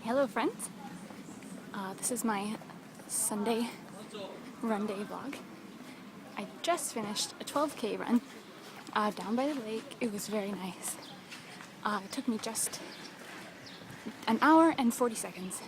Hello friends, this is my Sunday Runday vlog. I just finished a 12K run down by the lake. It was very nice. It took me just an hour and 40 seconds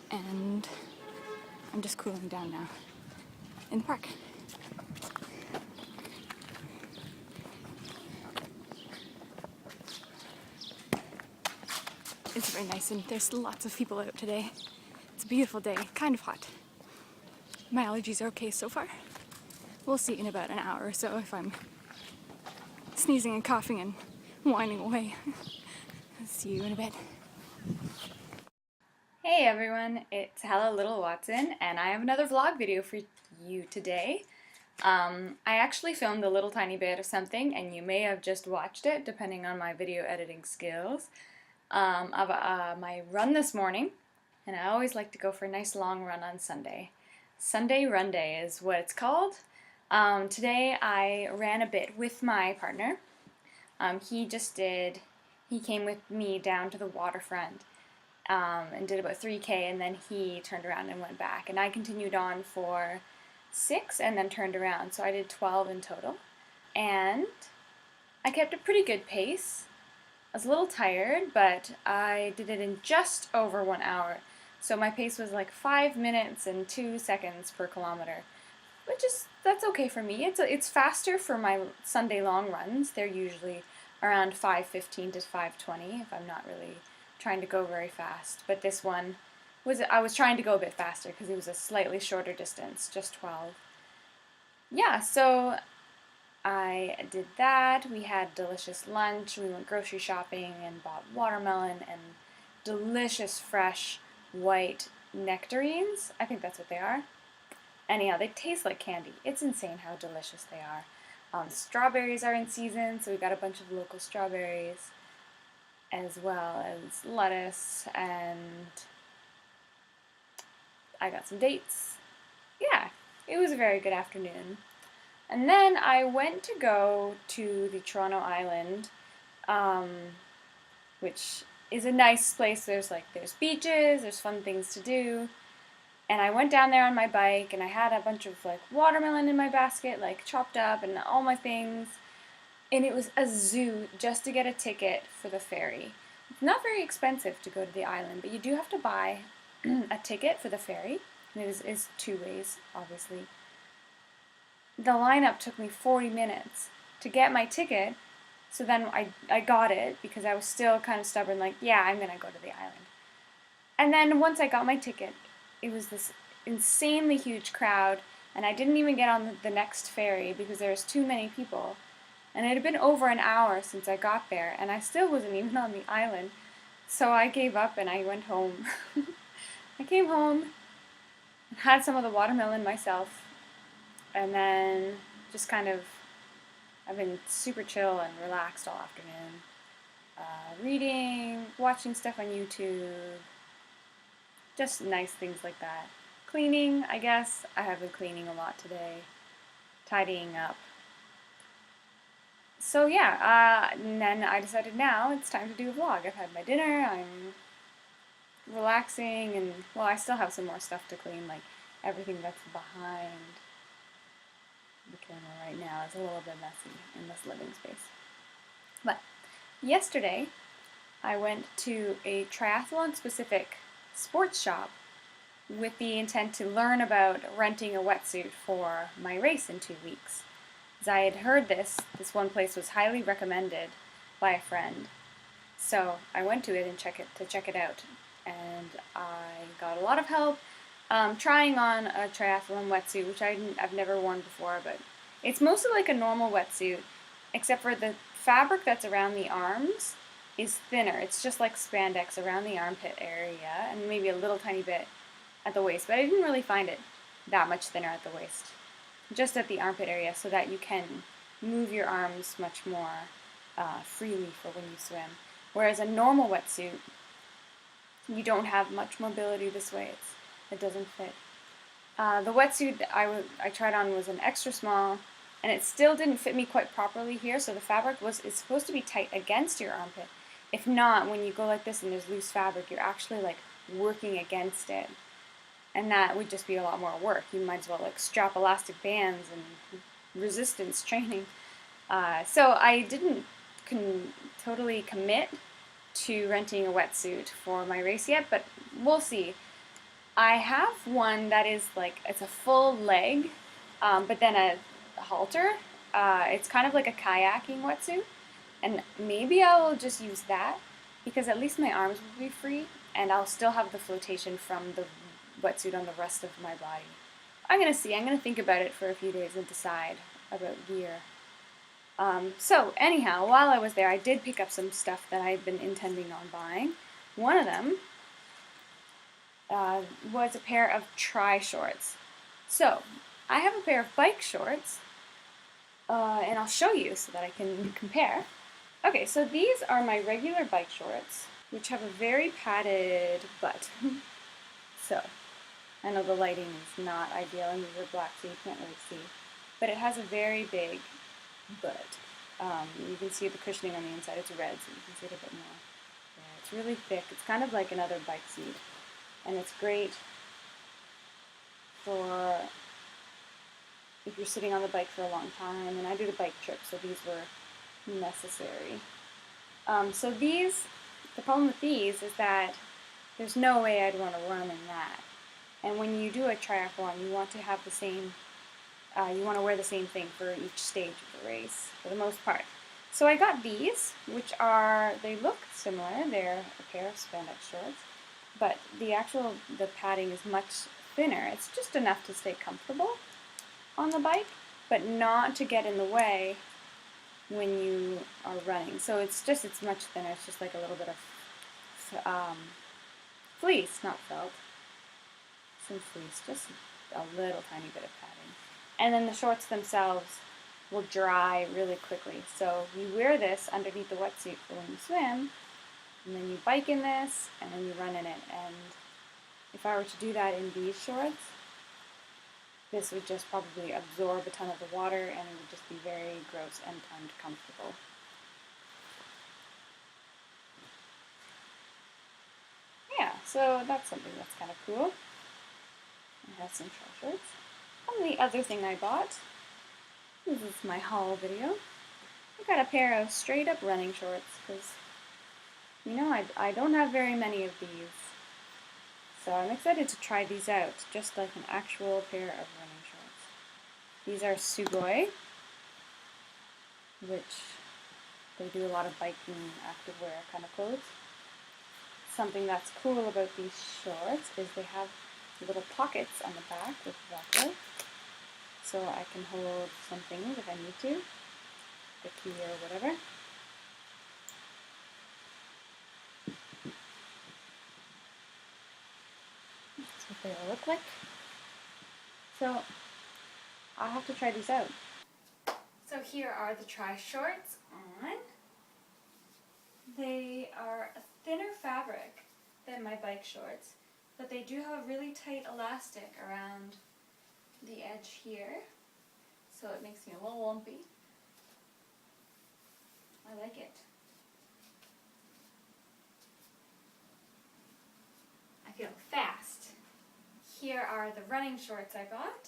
and I'm just cooling down now in the park. It's very nice and there's lots of people out today. It's a beautiful day, kind of hot. My allergies are okay so far. We'll see in about an hour or so if I'm sneezing and coughing and whining away. See you in a bit. Hey everyone, it's Hello Little Watson and I have another vlog video for you today. I actually filmed a little tiny bit of something and you may have just watched it depending on my video editing skills of my run this morning, and I always like to go for a nice long run on Sunday. Sunday Runday is what it's called. Today I ran a bit with my partner. He came with me down to the waterfront and did about 3K, and then he turned around and went back, and I continued on for 6 and then turned around, so I did 12 in total, and I kept a pretty good pace. I was a little tired, but I did it in just over 1 hour. So my pace was like 5 minutes and 2 seconds per kilometer, that's okay for me. It's faster for my Sunday long runs. They're usually around 5:15 to 5:20 if I'm not really trying to go very fast. But this one I was trying to go a bit faster because it was a slightly shorter distance, just 12. Yeah, so I did that. We had delicious lunch. We went grocery shopping and bought watermelon and delicious fresh white nectarines. I think that's what they are. Anyhow, they taste like candy. It's insane how delicious they are. Strawberries are in season, so we got a bunch of local strawberries, as well as lettuce, and I got some dates. Yeah, it was a very good afternoon. And then I went to go to the Toronto Island, which is a nice place. There's beaches, there's fun things to do. And I went down there on my bike, and I had a bunch of watermelon in my basket, chopped up, and all my things. And it was a zoo just to get a ticket for the ferry. It's not very expensive to go to the island, but you do have to buy a ticket for the ferry. And it is 2 ways, obviously. The lineup took me 40 minutes to get my ticket, so then I got it because I was still kind of stubborn, yeah, I'm going to go to the island. And then once I got my ticket, it was this insanely huge crowd, and I didn't even get on the next ferry because there was too many people. And it had been over an hour since I got there, and I still wasn't even on the island. So I gave up and I went home. I came home and had some of the watermelon myself, and then just I've been super chill and relaxed all afternoon. Reading, watching stuff on YouTube, just nice things like that. Cleaning, I guess. I have been cleaning a lot today. Tidying up. So yeah, and then I decided now it's time to do a vlog. I've had my dinner, I'm relaxing, and well, I still have some more stuff to clean, like everything that's behind the camera right now is a little bit messy in this living space. But yesterday, I went to a triathlon-specific sports shop with the intent to learn about renting a wetsuit for my race in 2 weeks. As I had heard this one place was highly recommended by a friend. So I went to it and check it out, and I got a lot of help trying on a triathlon wetsuit, which I've never worn before, but it's mostly like a normal wetsuit, except for the fabric that's around the arms is thinner. It's just like spandex around the armpit area and maybe a little tiny bit at the waist, but I didn't really find it that much thinner at the waist. Just at the armpit area so that you can move your arms much more freely for when you swim. Whereas a normal wetsuit, you don't have much mobility this way. It doesn't fit. The wetsuit that I tried on was an extra small, and it still didn't fit me quite properly here, so the fabric is supposed to be tight against your armpit. If not, when you go like this and there's loose fabric, you're actually like working against it. And that would just be a lot more work. You might as well like strap elastic bands and resistance training. So I didn't totally commit to renting a wetsuit for my race yet, but we'll see. I have one that is like, it's a full leg, but then a halter. It's kind of like a kayaking wetsuit, and maybe I will just use that because at least my arms will be free, and I'll still have the flotation from the wetsuit on the rest of my body. I'm gonna see. I'm gonna think about it for a few days and decide about gear. So anyhow, while I was there, I did pick up some stuff that I had been intending on buying. One of them was a pair of tri-shorts. So I have a pair of bike shorts, and I'll show you so that I can compare. Okay, so these are my regular bike shorts, which have a very padded butt. So I know the lighting is not ideal, and these are black, so you can't really see, but it has a very big butt. You can see the cushioning on the inside. It's red, so you can see it a bit more. Yeah, it's really thick. It's kind of like another bike seat, and it's great for if you're sitting on the bike for a long time. And I did a bike trip, so these were necessary. So these, the problem with these is that there's no way I'd want to run in that. And when you do a triathlon, you want to have the same, you want to wear the same thing for each stage of the race, for the most part. So I got these, which are, they look similar. They're a pair of spandex shorts, but the padding is much thinner. It's just enough to stay comfortable on the bike, but not to get in the way when you are running. So it's much thinner. It's just like a little bit of fleece, not felt. Some fleece, just a little tiny bit of padding. And then the shorts themselves will dry really quickly. So you wear this underneath the wetsuit for when you swim, and then you bike in this, and then you run in it. And if I were to do that in these shorts, this would just probably absorb a ton of the water, and it would just be very gross and uncomfortable. Yeah, so that's something that's kind of cool. I have some shorts. And the other thing I bought, this is my haul video. I got a pair of straight up running shorts because, you know, I don't have very many of these. So I'm excited to try these out, just like an actual pair of running shorts. These are Sugoi, which they do a lot of biking activewear kind of clothes. Something that's cool about these shorts is they have little pockets on the back with Velcro, so I can hold some things if I need to, the key or whatever. That's what they all look like. So I'll have to try these out. So here are the tri-shorts on. They are a thinner fabric than my bike shorts, but they do have a really tight elastic around the edge here, so it makes me a little lumpy. I like it. I feel fast. Here are the running shorts I bought.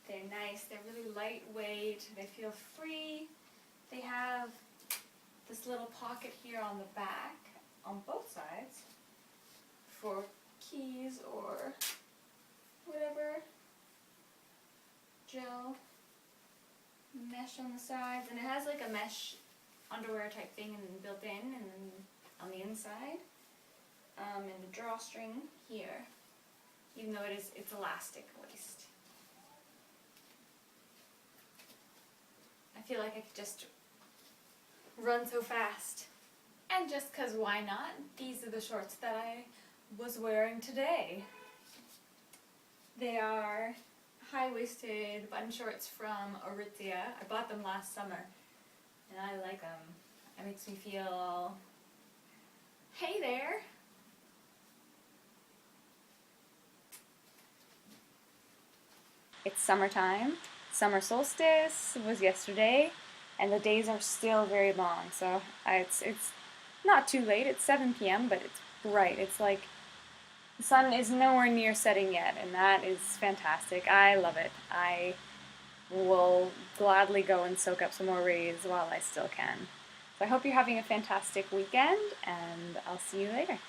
They're nice, they're really lightweight, they feel free. They have this little pocket here on the back, on both sides, for keys or whatever. Gel mesh on the sides, and it has like a mesh underwear type thing and built in, and then on the inside, and the drawstring here, even though it's elastic waist. I feel like I could just run so fast. And just cause why not, these are the shorts that I was wearing today. They are high-waisted button shorts from Aritzia. I bought them last summer, and I like them. It makes me feel, hey there. It's summertime. Summer solstice was yesterday, and the days are still very long, so it's not too late. It's 7 p.m., but it's bright. It's like the sun is nowhere near setting yet, and that is fantastic. I love it. I will gladly go and soak up some more rays while I still can. So I hope you're having a fantastic weekend, and I'll see you later.